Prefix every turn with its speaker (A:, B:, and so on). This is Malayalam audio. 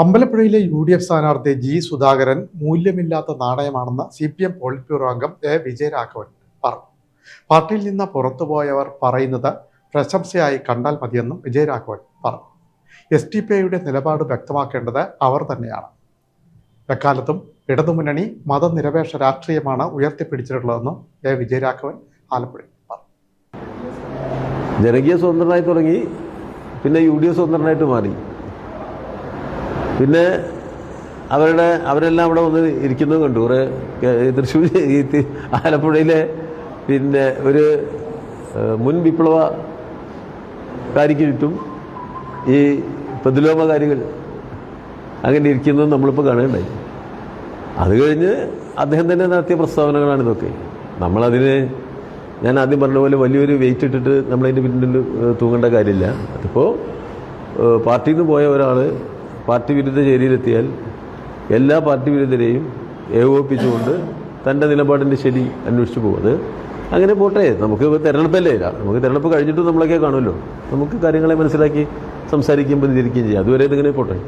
A: അമ്പലപ്പുഴയിലെ UDF സ്ഥാനാർത്ഥി G. സുധാകരൻ മൂല്യമില്ലാത്ത നാണയമാണെന്ന് CPM പോളിറ്റ് ബ്യൂറോ അംഗം A. വിജയരാഘവൻ പറഞ്ഞു. പാർട്ടിയിൽ നിന്ന് പുറത്തുപോയവർ പറയുന്നത് പ്രശംസയായി കണ്ടാൽ മതിയെന്നും വിജയരാഘവൻ പറഞ്ഞു. SDPIയുടെ നിലപാട് വ്യക്തമാക്കേണ്ടത് അവർ തന്നെയാണ്. എക്കാലത്തും ഇടതുമുന്നണി മതനിരപേക്ഷ രാഷ്ട്രീയമാണ് ഉയർത്തിപ്പിടിച്ചിട്ടുള്ളതെന്നും A. വിജയരാഘവൻ ആലപ്പുഴയിൽ പറഞ്ഞു.
B: ജനകീയ സ്വതന്ത്രനായി തുടങ്ങി, പിന്നെ UDF സ്വതന്ത്രനായിട്ട് മാറി. പിന്നെ അവരെല്ലാം അവിടെ വന്ന് ഇരിക്കുന്നത് കണ്ടു. കുറേ തൃശ്ശൂർ ആലപ്പുഴയിലെ പിന്നെ ഒരു മുൻ വിപ്ലവകാരിക്ക് ചുറ്റും ഈ പ്രതിലോമകാരികൾ അങ്ങനെ ഇരിക്കുന്നത് നമ്മളിപ്പോൾ കാണുകയുണ്ടായി. അത് കഴിഞ്ഞ് അദ്ദേഹം തന്നെ നടത്തിയ പ്രസ്താവനകളാണ് ഇതൊക്കെ. നമ്മളതിന് ഞാൻ ആദ്യം പറഞ്ഞ പോലെ വലിയൊരു വെയിറ്റ് ഇട്ടിട്ട് നമ്മളതിൻ്റെ പിന്നിൽ തൂങ്ങേണ്ട കാര്യമില്ല. അതിപ്പോൾ പാർട്ടിയിൽ നിന്ന് പോയ ഒരാൾ പാർട്ടി വിരുദ്ധ ചേരിയിലെത്തിയാൽ എല്ലാ പാർട്ടി വിരുദ്ധരെയും ഏകോപിപ്പിച്ചുകൊണ്ട് തൻ്റെ നിലപാടിൻ്റെ ശരി അന്വേഷിച്ചു പോകും. അത് അങ്ങനെ പോട്ടെ. നമുക്ക് തിരഞ്ഞെടുപ്പല്ലേ ഇല്ല, നമുക്ക് തിരഞ്ഞെടുപ്പ് കഴിഞ്ഞിട്ടും നമ്മളൊക്കെ കാണുമല്ലോ. നമുക്ക് കാര്യങ്ങളെ മനസ്സിലാക്കി സംസാരിക്കുകയും പ്രതികരിക്കുകയും ചെയ്യാം. അതുവരെ ഇതിങ്ങനെ പോട്ടെ.